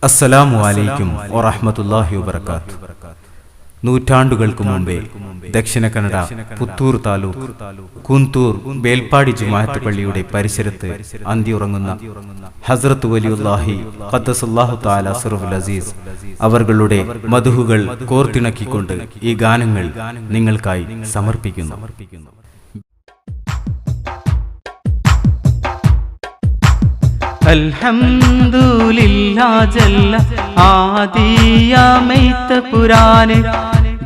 അസ്സലാമു അലൈക്കും വറഹ്മത്തുള്ളാഹി വബറകാതുഹു. നൂറ്റാണ്ടുകൾക്ക് മുമ്പേ ദക്ഷിണ കന്നഡ പുത്തൂർ താലൂക്ക് കുന്തൂർ ബേൽപ്പാടി ജുമാഅത്ത് പള്ളിയുടെ പരിസരത്ത് അന്തിയുറങ്ങുന്ന ഹസ്രത്ത് വലിയുല്ലാഹി ഖദ്ദസല്ലാഹു തആല സിറുൽ അസീസ് അവர்களுടെ മദ്ഹുകൾ കോർത്തിണക്കിക്കൊണ്ട് ഈ ഗാനങ്ങൾ നിങ്ങൾക്കായി സമർപ്പിക്കുന്നു. അൽഹംദുലില്ലാഹ് ജല്ല ആദിയമൈത പുരാനെ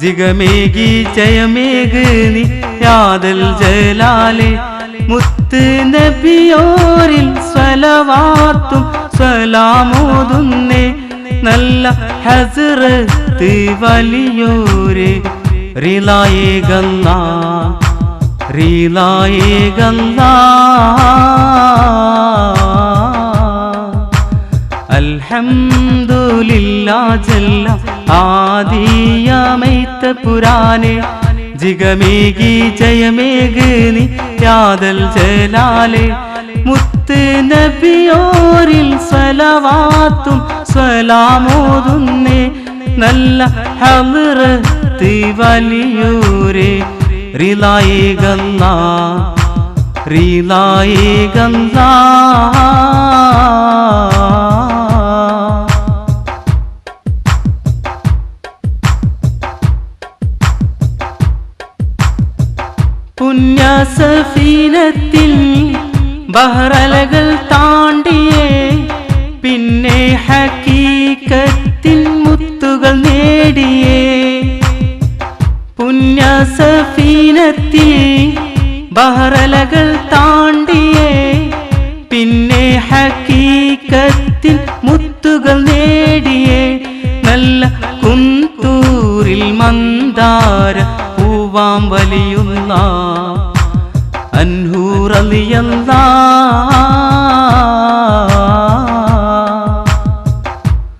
ജിഗമേഗി ജയമേഗ് നീ യാദൽ ജലാലെ മുത്ത് നബിയോരിൽ സ്വലവാത്തും സലാമോതുന്നേ നല്ല ഹസ്രത്ത് വലിയോരെ റിലായേ ഗല്ലാ റിലായേ ഗല്ലാ. അൽഹംദുലില്ലാഹ് ജല്ല ആദിയമൈത പുരാനെ ജിഗമേഗി ജയമേഗ് നീ യാദൽ ജലാലെ മുത്ത് നബിയോരിൽ സ്വലവാത്തും സലാമോതുന്നേ നല്ല ഹസ്രത്ത് വലിയോരെ റിലായേ ഗല്ലാ റിലായേ ഗല്ലാ. പുണ്യ സഫീനത്തിൽ ബഹറലകൾ താണ്ടിയേ പിന്നെ ഹഖീഖത്തിൽ മുത്തുകൾ നേടിയേ. പുണ്യ സഫീനത്തിൽ ബഹറലകൾ താണ്ടിയേ പിന്നെ ഹഖീഖത്തിൽ മുത്തുകൾ നേടിയേ. നല്ല കുന്തൂരിൽ മന്ദാര പൂവാം വലിയുല്ലാഹ് അൻഹു റളിയല്ലാഹ്.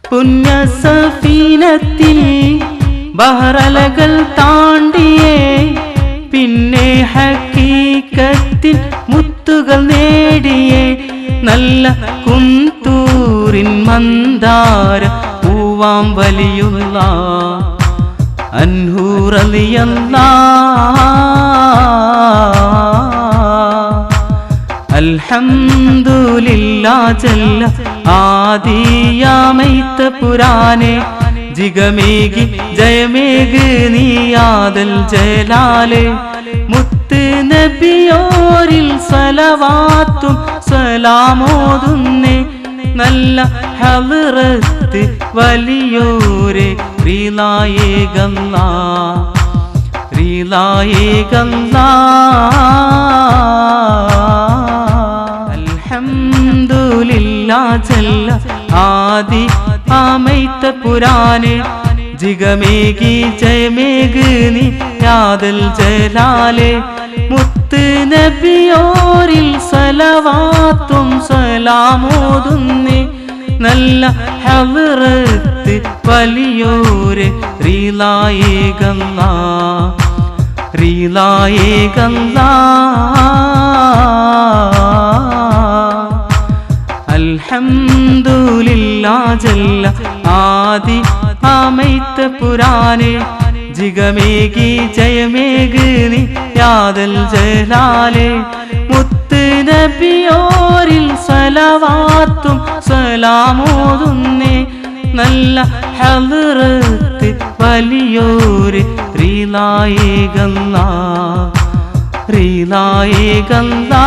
പുണ്യ സഫീനത്തിൽ ബഹറലകൾ താണ്ടിയേ പിന്നെ ഹഖീഖത്തിൽ മുത്തുകൾ നേടിയേ. നല്ല കുന്തൂരിൻ മന്ദാര പൂവാം വലിയുല്ലാഹ് അൻഹു റളിയല്ലാഹ്. അൽഹംദുലില്ലാഹ് ജല്ല ആദിയമൈത പുരാനെ ജിഗമേഗി ജയമേഗ് നീ യാദൽ ജലാലെ മുത്ത് നബിയോരിൽ സ്വലവാത്തും സലാമോതുന്നേ നല്ല ഹസ്രത്ത് വലിയോരെ റിലായേ ഗല്ലാ റിലായേ ഗല്ലാ. അൽഹംദുലില്ലാഹ് ജല്ല ആദിയമൈത പുരാനെ ജിഗമേഗി ജയമേഗ് നീ യാദൽ ജലാലെ മുത്ത് നബിയോരിൽ സ്വലവാത്തും സലാമോതുന്നേ നല്ല ഹസ്രത്ത് വലിയോരെ റിലായേ ഗല്ലാ റിലായേ ഗല്ലാ. അൽഹംദുലില്ലാഹ് ജല്ല ആദിയമൈത പുരാനെ ജിഗമേഗി ജയമേഗ് നീ യാദൽ ജലാലെ മുത്ത് നബിയോരിൽ സ്വലവാത്തും സലാമോതുന്നേ നല്ല ഹസ്രത്ത് വലിയോരെ റിലായേ ഗല്ലാ റിലായേ ഗല്ലാ.